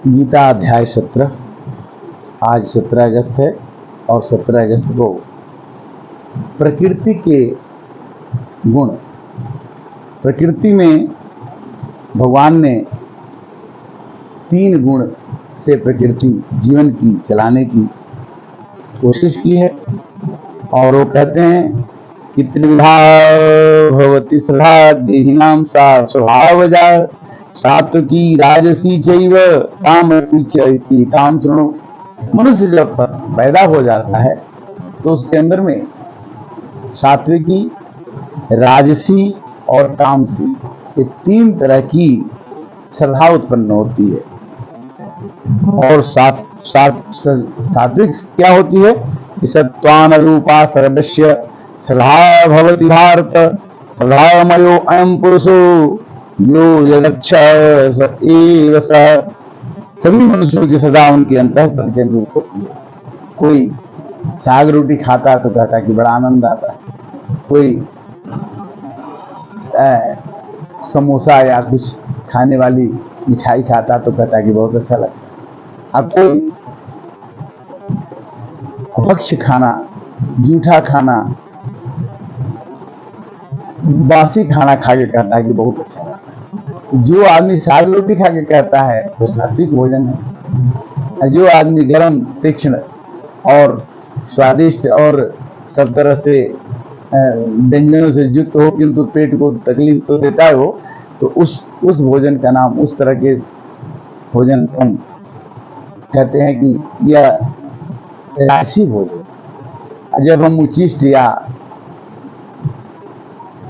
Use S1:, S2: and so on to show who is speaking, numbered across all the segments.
S1: गीता अध्याय 17। आज 17 अगस्त है और 17 अगस्त को प्रकृति के गुण, प्रकृति में भगवान ने 3 गुण से प्रकृति जीवन की चलाने की कोशिश की है। और वो कहते हैं कि त्रिविधा भवति सदा देहिनाम सा स्वभावजा सात्विकी राजसी चैव तामसी चैति ताम शृणु। मनुष्य जब पैदा हो जाता है तो उसके अंदर में सात्विकी, राजसी और तामसी, ये 3 तरह की श्रद्धा उत्पन्न होती है। और सात्विक क्या होती है? सत्वान रूपा सर्वस्य श्रद्धा भवति भारत श्रद्धामयो अयम पुरुषो यो यदक्ष स एव सः। सभी मनुष्यों की सदा उनके अंतःकरण के अनुरूप होती है। कोई साग रोटी खाता तो कहता कि बड़ा आनंद आता है, कोई समोसा या कुछ खाने वाली मिठाई खाता तो कहता कि बहुत अच्छा लगता है। अब कोई भक्ष्य खाना, जूठा खाना, बासी खाना खा के कहता है कि बहुत अच्छा लगता है। जो आदमी साग रोटी खा के कहता है वो सात्विक भोजन है। जो आदमी गर्म, तीक्ष्ण और स्वादिष्ट और सब तरह से व्यंजनों से युक्त हो किंतु पेट को तकलीफ तो देता है वो, तो उस भोजन का नाम, उस तरह के भोजन हम कहते हैं कि यह राशि भोजन। जब हम उचिष्ट या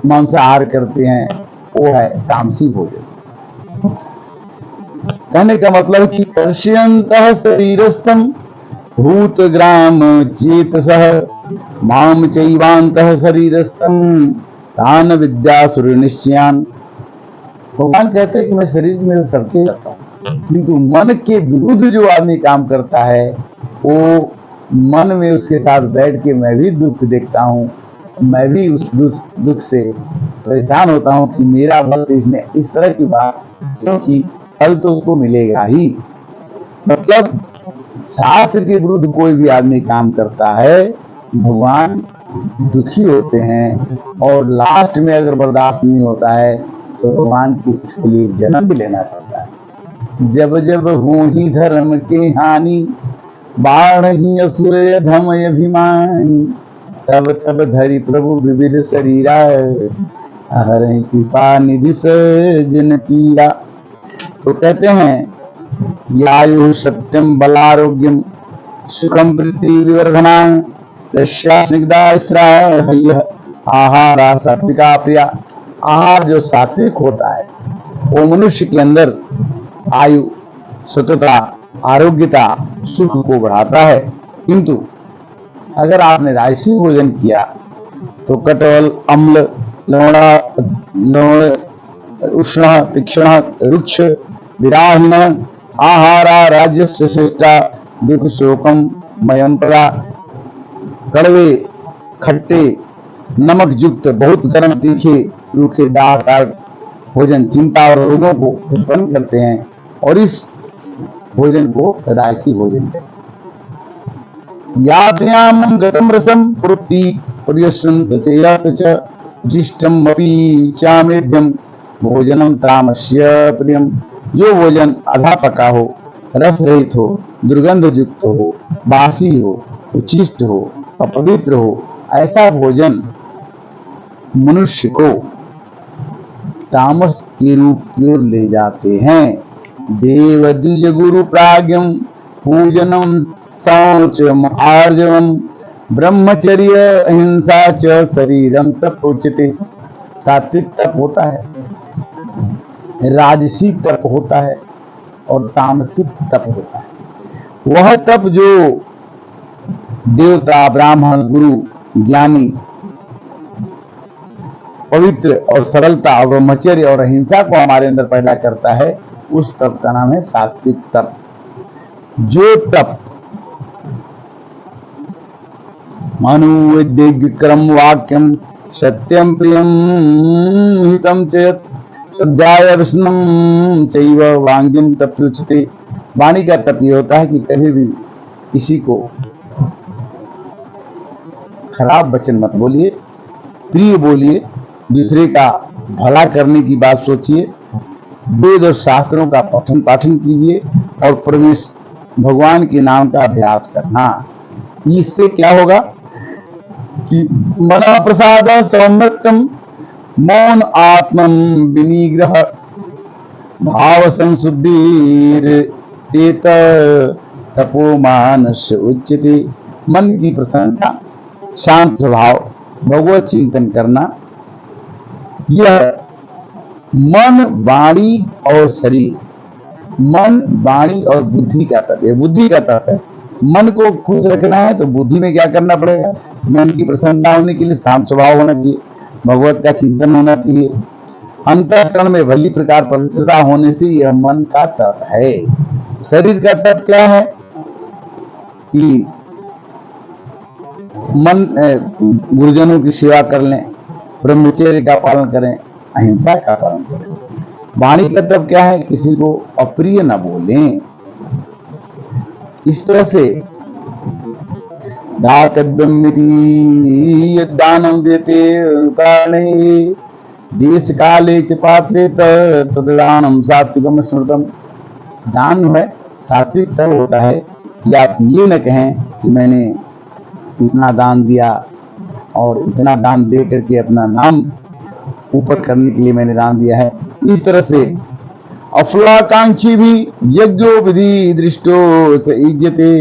S1: मांसाहार करते हैं वो है तामसी भोजन। कहने का मतलब कि पश्यन्तः शरीरस्थं भूतग्राम चेतसः माम चैवान्तः शरीरस्थं तान विद्यासुर निश्चयान। भगवान कहते हैं कि मैं शरीर में सबके रहता हूँ, किंतु मन के विरुद्ध जो आदमी काम करता है वो मन में उसके साथ बैठ के मैं भी दुख देखता हूँ, मैं भी उस दुख से परेशान होता हूँ कि मेरा भक्त इसने इस तरह की बात, क्योंकि फल तो उसको मिलेगा ही। मतलब शास्त्र के विरुद्ध कोई भी आदमी काम करता है, भगवान दुखी होते हैं और लास्ट में अगर बर्दाश्त नहीं होता है तो भगवान को इसके लिए जन्म भी लेना पड़ता है। जब जब हो ही धर्म के हानि बाढ़ ही असुर धमय अभिमानी तब तब धरि प्रभु विविध शरीरा हर कृपा निधि सजन पीड़ा। तो कहते हैं यायु सत्यम बलारोग्यम सुखम प्रीति विवर्धना स्निग्धा आहार सात्विका प्रिया। आहार जो सात्विक होता है वो मनुष्य के अंदर आयु, सतता, आरोग्यता, सुख को बढ़ाता है। किंतु अगर आपने राजसी भोजन किया तो कटवल, अम्ल, लवण, उष्ण, तीक्ष्ण, रुक्ष, विराहीन आहारा राज्यस्य श्रेष्ठा दुख शोकम मयम परा। कड़वे, खट्टे, नमक युक्त, बहुत गर्म, तीखे, रूखे, दागदार भोजन चिंता और रोगों को उत्पन्न करते हैं और इस भोजन को राजसी भोजन कहते हैं। यात्याम गतम रसम पुरुति पर्यसंत च जिष्टम अपि चामेध्यम भोजनम तामस्य प्रियम। जो भोजन आधा पका हो, रस रहित हो, दुर्गंध युक्त हो, बासी हो, उच्छिष्ट हो, अपवित्र हो, ऐसा भोजन मनुष्य को तामस के रूप की ओर ले जाते हैं। देव द्विज गुरु प्राज्ञम पूजनम शौच आर्जवम ब्रह्मचर्य अहिंसा च शरीरम तप उच्यते। सात्विक तप होता है, राजसी तप होता है और तामसिक तप होता है। वह तप जो देवता, ब्राह्मण, गुरु, ज्ञानी, पवित्र और सरलता और ब्रह्मचर्य और अहिंसा को हमारे अंदर पैदा करता है, उस तप का नाम है सात्विक तप। जो तप मनुविद्यक्रम वाक्यम सत्यम प्रियम हितम चेत स्वाध्याय विष्णुम चैव वांग्यम तप्युच्यते। वाणी का तप ये होता है कि कभी भी किसी को खराब वचन मत बोलिए, प्रिय बोलिए, दूसरे का भला करने की बात सोचिए, वेद और शास्त्रों का पठन पाठन कीजिए और परमेश्वर भगवान के नाम का अभ्यास करना। इससे क्या होगा कि मना प्रसाद सौम्यतम मौन आत्मन विनिग्रह भाव संशुद्धिर एत तपोमानस उच्यते। मन की प्रसन्नता, शांत स्वभाव, भगवत चिंतन करना, यह मन, वाणी और शरीर, मन, वाणी और बुद्धि का तत्व है। बुद्धि का तत्व है, मन को खुश रखना है तो बुद्धि में क्या करना पड़ेगा? मन की प्रसन्नता होने के लिए शांत स्वभाव होना चाहिए, भगवत का चिंतन होना चाहिए, अंतःकरण में भली प्रकार पवित्रता होने से यह मन का तत्व है। शरीर का तत्व क्या है कि मन गुरुजनों की सेवा कर लें, ब्रह्मचर्य का पालन करें, अहिंसा का पालन करें। वाणी का तत्व क्या है? किसी को अप्रिय न बोलें। इस तरह से दानम देते कारणे देश काले च पात्रे तदानम सात्विकम स्मृतम। दान है सात्विक तब होता है कि आप ये न कहें कि मैंने इतना दान दिया और इतना दान दे करके अपना नाम ऊपर करने के लिए मैंने दान दिया है। इस तरह से अफलाकांक्षी भी यज्ञो विधि दृष्टो स इज्जते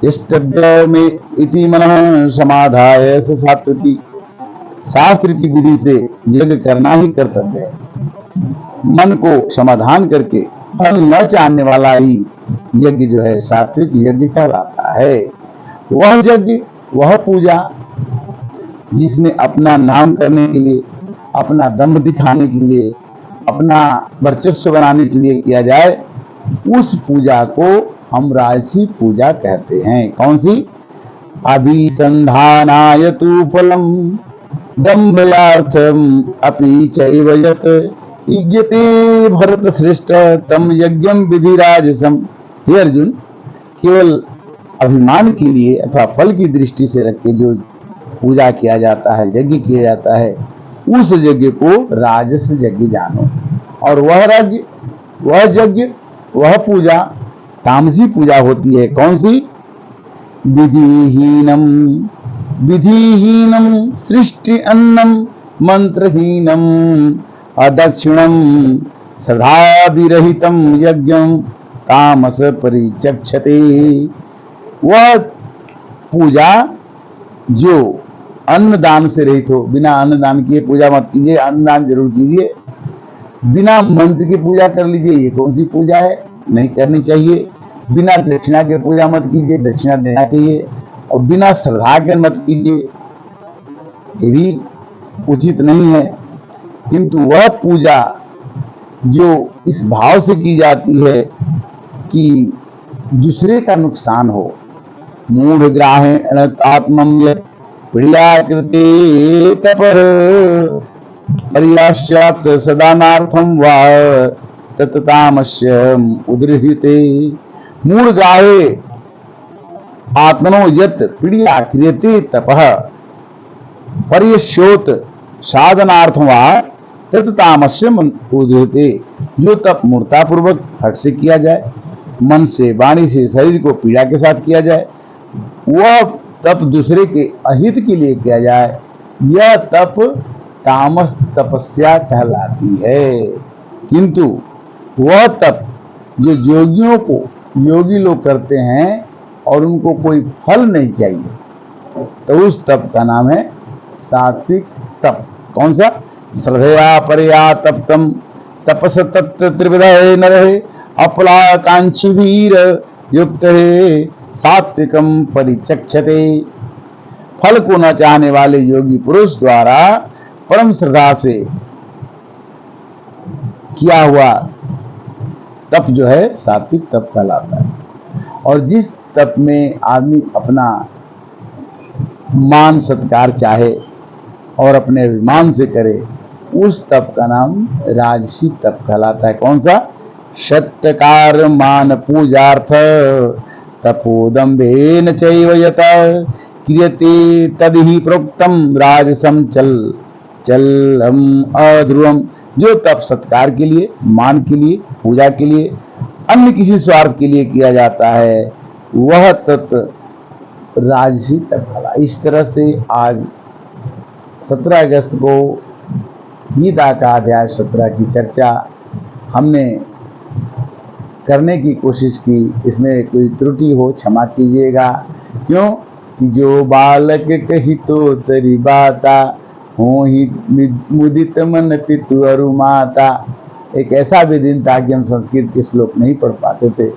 S1: इष्टव्य में इति मनः समाधाय सात्विकी। शास्त्र की विधि से यज्ञ करना ही कर्तव्य है। मन को समाधान करके फल न चाहने वाला ही यज्ञ जो है सात्विक यज्ञ कहलाता है। वह यज्ञ, वह पूजा जिसमें अपना नाम करने के लिए, अपना दम्भ दिखाने के लिए, अपना वर्चस्व बनाने के लिए किया जाए, उस पूजा को हम राजसी पूजा कहते हैं। कौन सी? अभिसंधानाय तु फलम दम्भयार्थम अपि चैव यत् यज्ञते भरत श्रेष्ठ तम यज्ञम विधि राजसम। हे अर्जुन, केवल अभिमान के लिए अथवा फल की दृष्टि से रख के जो पूजा किया जाता है, यज्ञ किया जाता है, उस यज्ञ को राजस यज्ञ जानो। और वह यज्ञ, वह पूजा तामसी पूजा होती है। कौन सी? विधिहीनम सृष्टि अन्नम मंत्रहीनम अदक्षिणम श्रद्धाभिरहितम यज्ञम तामस परिचक्षते। वह पूजा जो अन्नदान से रहित हो, बिना अन्नदान किए पूजा मत कीजिए, अन्नदान जरूर कीजिए। बिना मंत्र की पूजा कर लीजिए, ये कौन सी पूजा है? नहीं करनी चाहिए। बिना दक्षिणा के पूजा मत कीजिए, दक्षिणा देना चाहिए। और बिना श्रद्धा के मत कीजिए, ये भी उचित नहीं है। किंतु वह पूजा जो इस भाव से की जाती है कि दूसरे का नुकसान हो, मूढ़ ग्राहेण आत्मम प्रियाकृते तपर पर्याश्चात सदानार्थम वा तत्तामस्य उद्रह्यते। मूढ़ गाहे आत्मनो यत् प्रिया क्रियते तपः पर्यश्योत साधनार्थम वा तत्तामस्य उद्रह्यते। जो तप मूर्तापूर्वक हट से किया जाए, मन से, वाणी से, शरीर को पीड़ा के साथ किया जाए, वह तप दूसरे के अहित के लिए किया जाए, यह तप तामस तपस्या कहलाती है। किंतु वह तप जो योगी लोग करते हैं और उनको कोई फल नहीं चाहिए, तो उस तप का नाम है सात्विक तप। कौन सा? श्रद्धया परया तप्तम तपस तत्व त्रिविधे न रहे अपलाकांक्षी वीर युक्त है सात्विकम परिचक्षते। फल को न चाहने वाले योगी पुरुष द्वारा परम श्रद्धा से किया हुआ तप जो है सात्विक तप कहलाता है। और जिस तप में आदमी अपना मान सत्कार चाहे और अपने अभिमान से करे, उस तप का नाम राजसी तप कहलाता है। कौन सा? षट्कार मान पूजार्थ तपोदम्भेन चैव यथा क्रियते तदहि प्रोक्तम राजसम चलम अध्रुवम। जो तप सत्कार के लिए, मान के लिए, पूजा के लिए, अन्य किसी स्वार्थ के लिए किया जाता है, वह तत्व राजसी तप कला। इस तरह से आज 17 अगस्त को गीता का अध्याय 17 की चर्चा हमने करने की कोशिश की। इसमें कोई त्रुटि हो क्षमा कीजिएगा। क्यों कि जो बालक कही तो तरी बाता हो ही मुदित मन पितु अरु माता। एक ऐसा भी दिन था कि हम संस्कृत के श्लोक नहीं पढ़ पाते थे।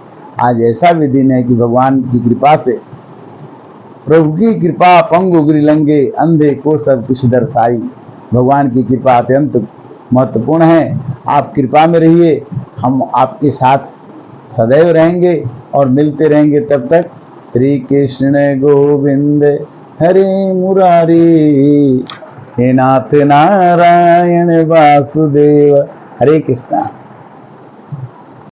S1: आज ऐसा भी दिन है कि भगवान की कृपा से, प्रभु की कृपा पंगु गिरिलंगे अंधे को सब कुछ दर्शाई। भगवान की कृपा अत्यंत महत्वपूर्ण है। आप कृपा में रहिए, हम आपके साथ सदैव रहेंगे और मिलते रहेंगे। तब तक श्री कृष्ण गोविंद हरे मुरारी, हे नाथ नारायण वासुदेव। हरे कृष्णा।